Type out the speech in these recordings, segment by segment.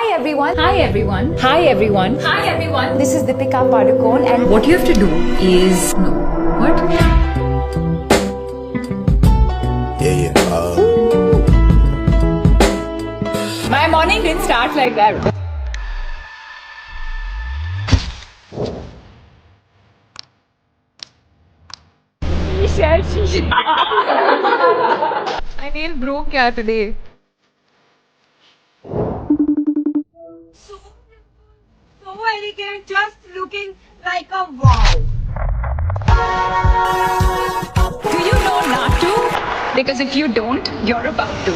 Hi everyone. Hi everyone. Hi everyone. Hi everyone. This is Deepika Padukone and What you have to do is no. What? Yeah. my morning didn't start like that. My nail broke yeah today. So elegant, just looking like a wow. Do you know not to? Because if you don't, you're about to.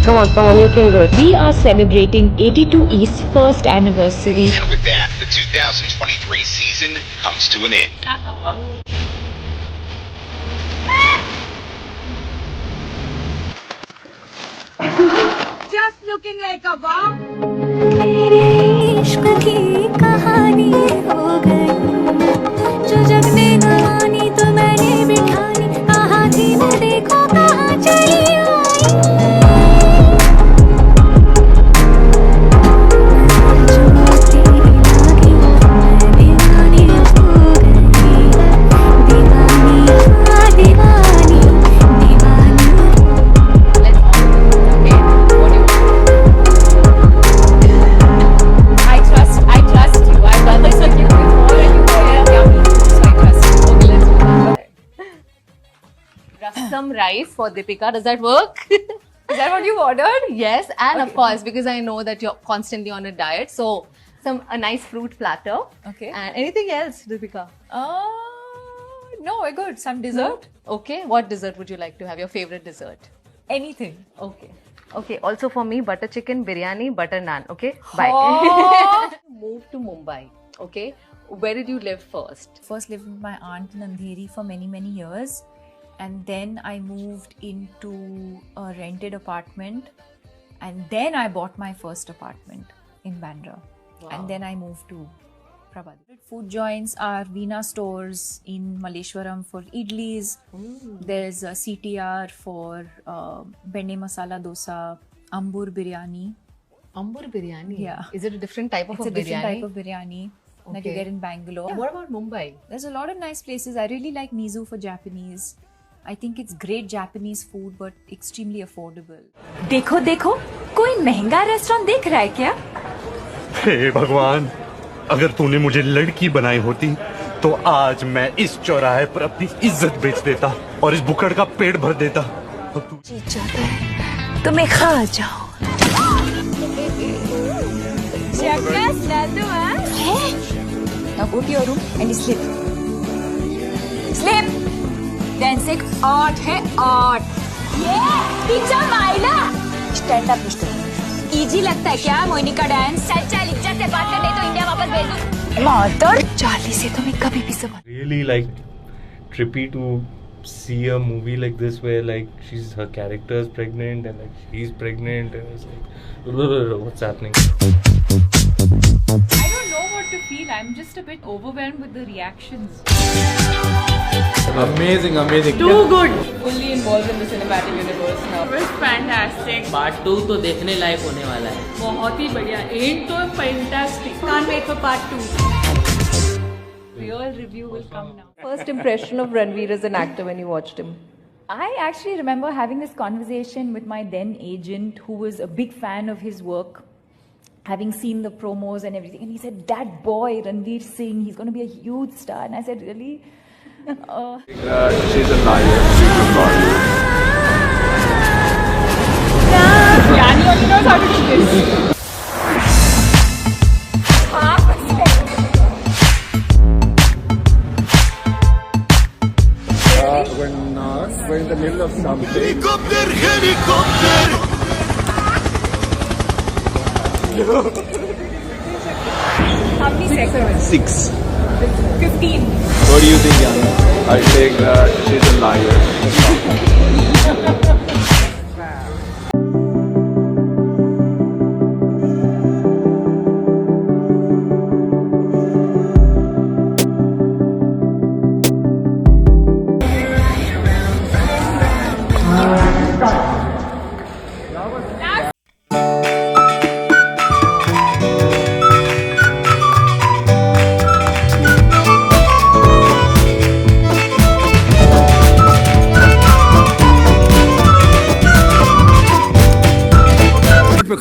Come on, you can do it. We are celebrating 82 East's first anniversary. And with that, the 2023 season comes to an end. Just looking like a wow. इश्क की कहानी हो गई जो जगने न मानी तो मैंने बिठानी कहा थी मैं देखो कहाँ चली I trust you. I've done this with you before and you were yummy. So I trust you. Okay, let's move on. Rasam rice for Deepika. Does that work? Is that what you ordered? Yes, and of course, because I know that you're constantly on a diet, so a nice fruit platter. Okay. And anything else, Deepika? No, we're good. Some dessert. Okay. What dessert would you like to have? Your favorite dessert? Anything. Okay. Okay. Also for me, butter chicken, biryani, butter naan. Okay. Bye. Oh. Moved to Mumbai. Okay. Where did you live first? First lived with my aunt in Andheri for many years, and then I moved into a rented apartment, and then I bought my first apartment in Bandra. And then I moved to Prabhat. Food joints are Veena stores in Malleshwaram for idlis. There's a CTR for benne masala dosa, ambur biryani. Ambur biryani. Yeah. Is it a different type of It's a different biryani? type of biryani that you Okay. get in Bangalore. And what about Mumbai? There's a lot of nice places. I really like Mizu for Japanese. I think it's great Japanese food but extremely affordable. देखो देखो कोई महंगा restaurant देख रहा है क्या हे भगवान, अगर तूने मुझे लड़की बनाई होती तो आज मैं इस चौराहे पर अपनी इज्जत बेच देता और इस बुकड़ का पेट भर देता। और तू जी चाहता है तो मैं खा जाऊं Now go to your room and sleep. Sleep! Dancing art है art. पिज्जा माइला Stand up, Mr. इजी लगता है क्या मोहिनी का डांस चल चल इज्जत से बात कर नहीं तो इंडिया वापस भेज दूं Mother! Charlie से तो मैं कभी भी समझ really like trippy to see a movie like this where like her character is pregnant and like she's pregnant and it's like what's happening. I don't know what to feel. I'm just a bit overwhelmed with the reactions. Amazing. Too good. Fully involved in the cinematic universe now. It was fantastic. Part 2 तो देखने लायक होने वाला है. बहुत ही बढ़िया. End तो fantastic. Can't wait for part 2. Real review will come now. First impression of Ranveer as an actor when you watched him? I actually remember having this conversation with my then agent who was a big fan of his work, having seen the promos and everything. And he said, that boy, Ranveer Singh, he's going to be a huge star. And I said, really? She's a liar. Yani only knows how to do this. We're in the middle of something. How many seconds? 6. 15. What do you think, Yana? I think she's a liar.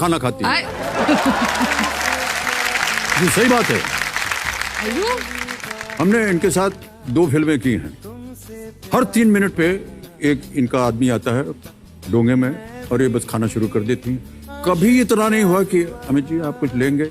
खाना खाती हैं। जी सही बात है। हमने इनके साथ 2 फिल्में की हैं। हर 3 मिनट पे एक इनका आदमी आता है डोंगे में और ये बस खाना शुरू कर देती हैं। कभी इतना नहीं हुआ कि अमित जी आप कुछ लेंगे।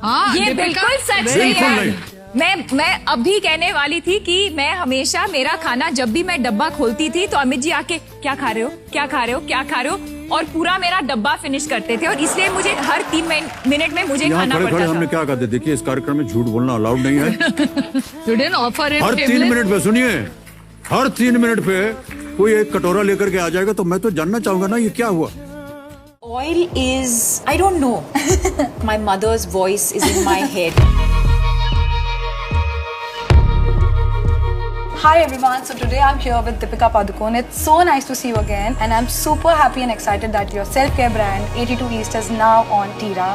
हाँ, ये बिल्कुल सच है। मैं अभी कहने वाली थी कि मैं हमेशा मेरा खाना जब भी मैं डब्बा खोलती थी तो अमित जी आके क्या खा रहे हो, क्या खा रहे हो, क्या खा रहे हो, और पूरा मेरा डब्बा फिनिश करते थे और इसलिए मुझे हर 3 मिनट में मुझे खाना पड़ता था। हमने क्या कहते, देखिए इस कार्यक्रम में झूठ बोलना अलाउड नहीं है। हर 3 मिनट पे सुनिए, हर 3 मिनट पे कोई एक कटोरा लेकर के आ जाएगा तो मैं तो जानना चाहूंगा ना ये क्या हुआ। Oil is, I don't know. My mother's voice is in my head. Hi everyone, so today I'm here with Deepika Padukone. It's so nice to see you again and I'm super happy and excited that your self-care brand 82 East is now on Tira.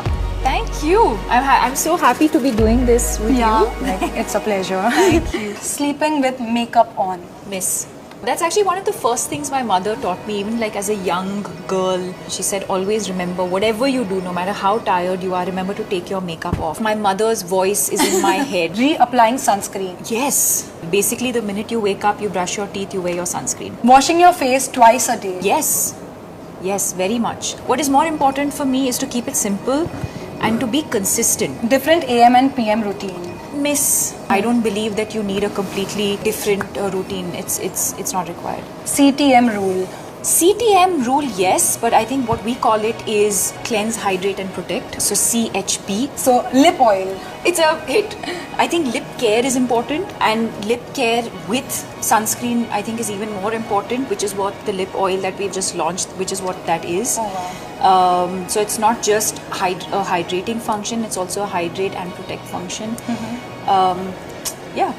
Thank you. I'm so happy to be doing this with you. Like, it's a pleasure. Thank you. Sleeping with makeup on. Miss. That's actually one of the first things my mother taught me, even like as a young girl. She said, always remember, whatever you do, no matter how tired you are, remember to take your makeup off. My mother's voice is in my head. Reapplying sunscreen. Yes. Basically, the minute you wake up, you brush your teeth, you wear your sunscreen. Washing your face twice a day. Yes. Yes, very much. What is more important for me is to keep it simple and to be consistent. Different AM and PM routine. Miss, I don't believe that you need a completely different routine. It's not required. CTM rule. CTM rule, yes, but I think what we call it is cleanse, hydrate and protect. So CHP. So lip oil. It's a hit. I think lip care is important, and lip care with sunscreen I think is even more important, which is what the lip oil that we've just launched, which is what that is. Oh, wow. So it's not just a hydrating function, it's also a hydrate and protect function. Yeah.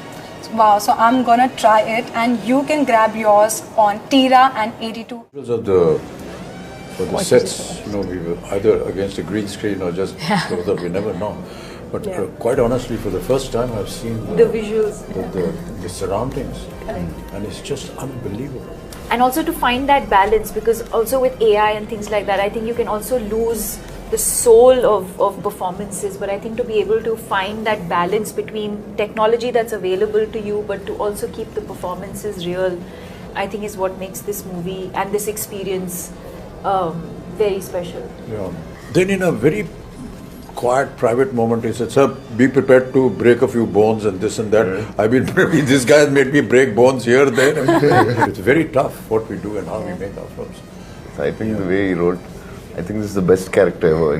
Wow, so I'm gonna try it and you can grab yours on Tira and 82. For the sets, you know, we were either against a green screen or just so that we never know. But quite honestly, for the first time, I've seen the visuals, the surroundings, and it's just unbelievable. And also to find that balance, because also with AI and things like that, I think you can also lose the soul of performances, but I think to be able to find that balance between technology that's available to you but to also keep the performances real, I think is what makes this movie and this experience very special. Yeah. Then in a very quiet private moment he said, sir, be prepared to break a few bones and this and that. I mean, this guy has made me break bones here, there. It's very tough what we do and how we make our films. I think the way he wrote, I think this is the best character ever.